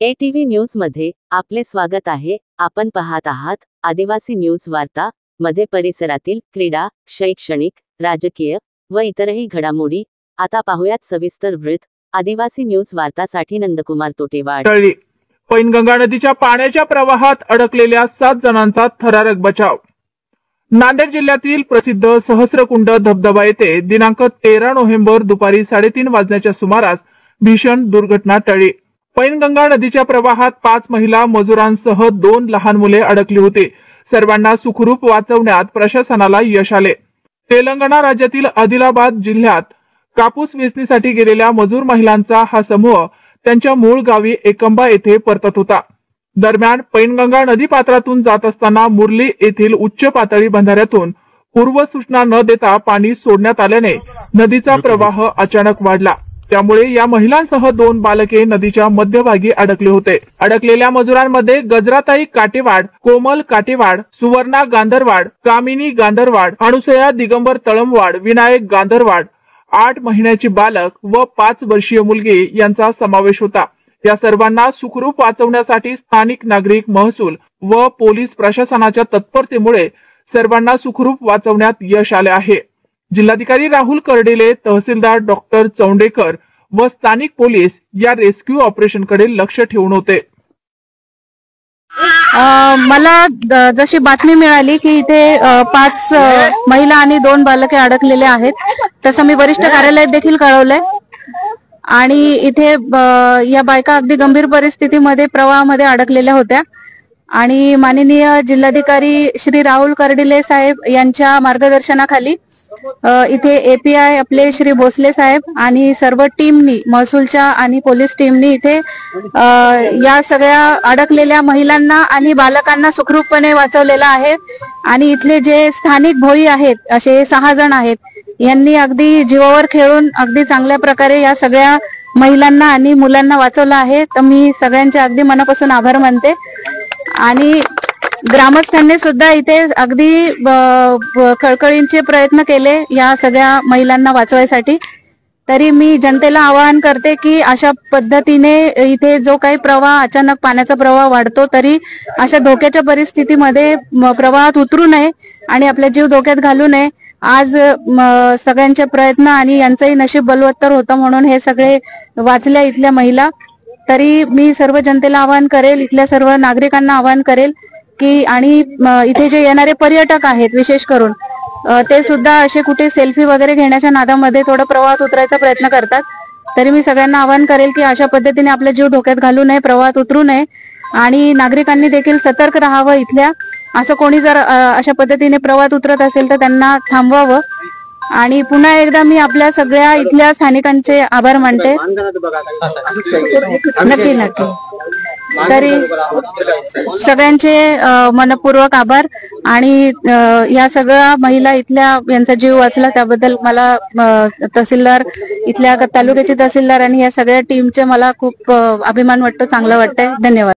ATV news मध्ये आपले स्वागत आहे। आपण पाहत आहात आदिवासी न्यूज वार्ता मध्ये परिसरातील क्रीडा, शैक्षणिक, राजकीय व इतरही घडामोडी। आता पाहूयात सविस्तर वृत्त। आदिवासी न्यूज वार्तासाठी नंदकुमार तोटेवाड। पैनगंगा नदीच्या पाण्याच्या प्रवाहात अडकलेल्या 7 जणांचा थरारक बचाव। नांदेड जिल्ह्यातील प्रसिद्ध सहस्रकुंड धबधबा येथे दिनांक 13 नोव्हेंबर दुपारी 3:30 वाजण्याच्या सुमारास भीषण दुर्घटना टळली। पैनगंगा नदीच्या प्रवाहात 5 महिला मजुरांसह 2 लहान मुले अडकली होती। सर्वांना सुखरूप वाचवण्यात प्रशासनाला यश आले। तेलंगणा राज्यातील आदिलाबाद जिल्ह्यात कापूस वेचणीसाठी गेलेल्या मजूर महिलांचा हा समूह त्यांच्या मूळ गावी एकंबा येथे परतत होता। दरम्यान पैनगंगा नदी पात्रातून जात असताना मुरली येथील उच्च पातळी बंधाऱ्यातून पूर्व सूचना न देता पाणी सोडण्यात आल्याने नदीचा प्रवाह अचानक वाढला। त्यामुळे या महिलांसह 2 बालके नदीच्या मध्यभागी अडकले होते। अडकलेल्या मजुरांमध्ये गजराताई काटेवाड, कोमल काटेवाड, सुवर्णा गांधरवाड, कामिनी गांधरवाड, अनुसया दिगंबर तळमवाड, विनायक गांधरवाड, 8 महिन्याची बालक व 5 वर्षीय मुलगी यांचा समावेश होता। या सर्वांना सुखरूप वाचवण्यासाठी स्थानिक नागरिक, महसूल व पोलीस प्रशासनाच्या तत्परतेमुळे सर्वांना सुखरूप वाचवण्यात यश आले आहे। जिल्हाधिकारी राहुल कर्डिले, तहसीलदार डॉक्टर चौंडेकर व स्थानिक पोलीस या रेस्क्यू ऑपरेशनकडे लक्ष ठेवून होते। मला जशी बातमी मिळाली की इथे 5 महिला आणि 2 बालके अडकलेले आहेत, तसं मी वरिष्ठ कार्यालयात देखील कळवलंय आणि इथे या बायका अगदी गंभीर परिस्थितीमध्ये प्रवाहामध्ये अडकलेल्या होत्या आणि माननीय जिल्हाधिकारी श्री राहुल कर्डिले साहेब यांच्या मार्गदर्शनाखाली इथे API आपले श्री भोसले साहेब आणि सर्व टीमनी, महसूलच्या आणि पोलीस टीमनी इथे या सगळ्या अडकलेल्या महिलांना आणि बालकांना सुखरूपपणे वाचवलेला आहे। आणि इथले जे स्थानिक भोई आहेत असे 6 जण आहेत, यांनी अगदी जीवावर खेळून अगदी चांगल्या प्रकारे या सगळ्या महिलांना आणि मुलांना वाचवलं आहे। तर मी सगळ्यांचे अगदी मनापासून आभार मानते आणि ग्रामस्थांनी सुद्धा इथे अगदी कळकळीचे प्रयत्न केले या सगळ्या महिलांना वाचवायसाठी। तरी मी जनतेला आवाहन करते की अशा पद्धतीने इथे जो काही प्रवाह, अचानक पाण्याचा प्रवाह वाढतो, तरी अशा धोक्याच्या परिस्थितीमध्ये प्रवाहात उतरू नये आणि आपला जीव धोक्यात घालू नये। आज सगळ्यांचे प्रयत्न आणि यांचंही नशीब बलवत्तर होतं म्हणून हे सगळे वाचल्या इथल्या महिला। तरी मी सर्व जनतेला आवाहन करेल, इथल्या सर्व नागरिकांना आवाहन करेल की आणि इथे जे येणारे पर्यटक आहेत विशेष करून ते सुद्धा असे कुठे सेल्फी वगैरे घेण्याच्या नादामध्ये थोडं प्रवाहात उतरायचा प्रयत्न करतात। तरी मी सगळ्यांना आवाहन करेल की अशा पद्धतीने आपला जीव धोक्यात घालू नये, प्रवाहात उतरू नये आणि नागरिकांनी देखील सतर्क राहावं। इथल्या असं कोणी जर अशा पद्धतीने प्रवाहात उतरत असेल तर त्यांना थांबवावं। आणि पुन्हा एकदा मी आपल्या सगळ्या इथल्या स्थानिकांचे आभार मानते। नक्की नक्की तरी सगळ्यांचे मनपूर्वक आभार आणि या सगळ्या महिला इथल्या यांचा जीव वाचला त्याबद्दल मला तहसीलदार, इथल्या तालुक्याचे तहसीलदार आणि या सगळ्या टीमचे मला खूप अभिमान वाटतो, चांगलं वाटतंय। धन्यवाद।